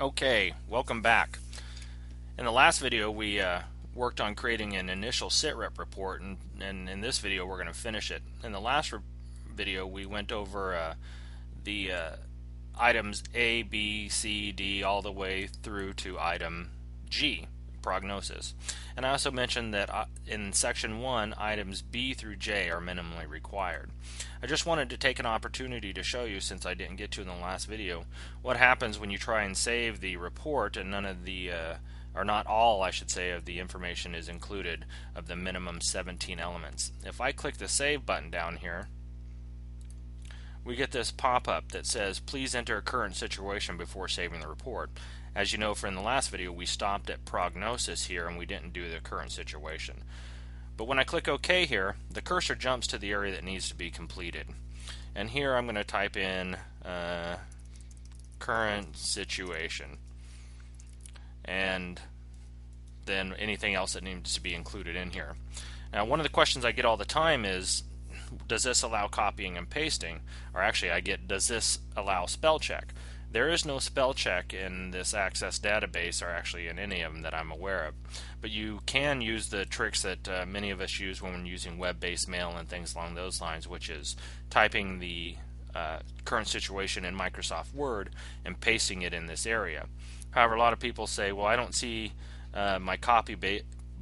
Okay, welcome back. In the last video we worked on creating an initial sitrep report, and in this video we're going to finish it. In the last video we went over the items A, B, C, D all the way through to item G, prognosis. And I also mentioned that in section 1 items B through J are minimally required. I just wanted to take an opportunity to show you, since I didn't get to in the last video, what happens when you try and save the report and none of the or not all, I should say, of the information is included of the minimum 17 elements. If I click the save button down here, we get this pop-up that says please enter a current situation before saving the report. As you know from the last video, we stopped at prognosis here and we didn't do the current situation. But when I click OK here, the cursor jumps to the area that needs to be completed. And here I'm going to type in current situation, and then anything else that needs to be included in here. Now, one of the questions I get all the time is, does this allow copying and pasting? Or actually I get, does this allow spell check? There is no spell check in this Access database, or actually in any of them that I'm aware of. But you can use the tricks that many of us use when we're using web-based mail and things along those lines, which is typing the current situation in Microsoft Word and pasting it in this area. However, a lot of people say, well, I don't see my copy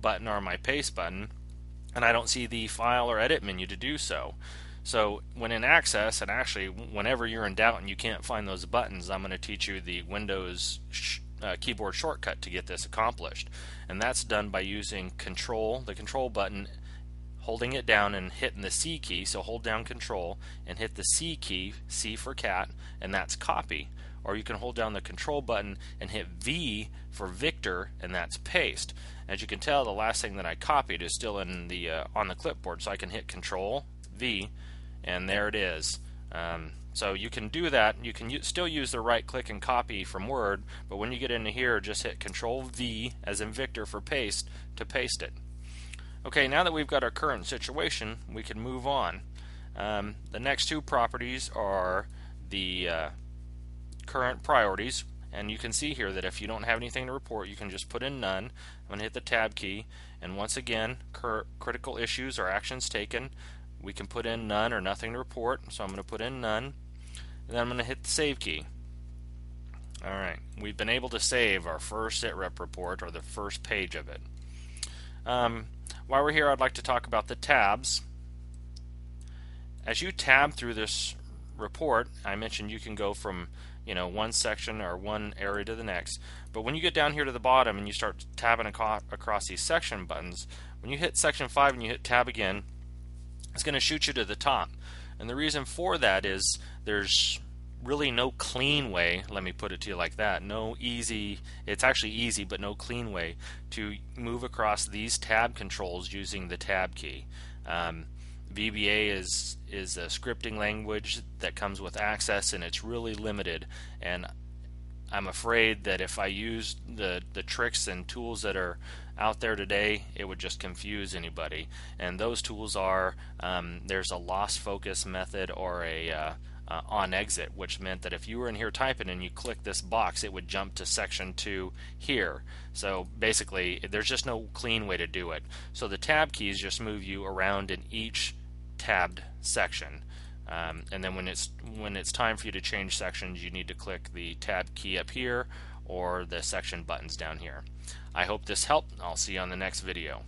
button or my paste button, and I don't see the file or edit menu to do so. So when in Access, and actually whenever you're in doubt and you can't find those buttons, I'm going to teach you the Windows keyboard shortcut to get this accomplished. And that's done by using the control button, holding it down and hitting the C key. So hold down Control and hit the C key, C for cat, and that's copy. Or you can hold down the control button and hit V for Victor, and that's paste. As you can tell, the last thing that I copied is still in the on the clipboard, so I can hit Control V, and there it is. So you can do that. You can still use the right click and copy from Word, but when you get into here, just hit Control V as in Victor for paste to paste it. Okay, now that we've got our current situation, we can move on. The next two properties are the current priorities, and you can see here that if you don't have anything to report, you can just put in none. I'm going to hit the tab key, and once again, critical issues or actions taken, we can put in none or nothing to report. So I'm going to put in none, and then I'm going to hit the save key. Alright, we've been able to save our first sitrep report, or the first page of it. While we're here, I'd like to talk about the tabs. As you tab through this report, I mentioned you can go from one section or one area to the next, but when you get down here to the bottom and you start tabbing across these section buttons, when you hit section 5 and you hit tab again, it's going to shoot you to the top. And the reason for that is there's really no clean way, let me put it to you like that, it's actually easy, but no clean way to move across these tab controls using the tab key. VBA is a scripting language that comes with Access, and it's really limited, and I'm afraid that if I used the tricks and tools that are out there today, it would just confuse anybody. And those tools are there's a lost focus method, or a on exit, which meant that if you were in here typing and you click this box, it would jump to section 2 here. So basically there's just no clean way to do it. So the tab keys just move you around in each tabbed section, and then when it's time for you to change sections, you need to click the tab key up here or the section buttons down here. I hope this helped. I'll see you on the next video.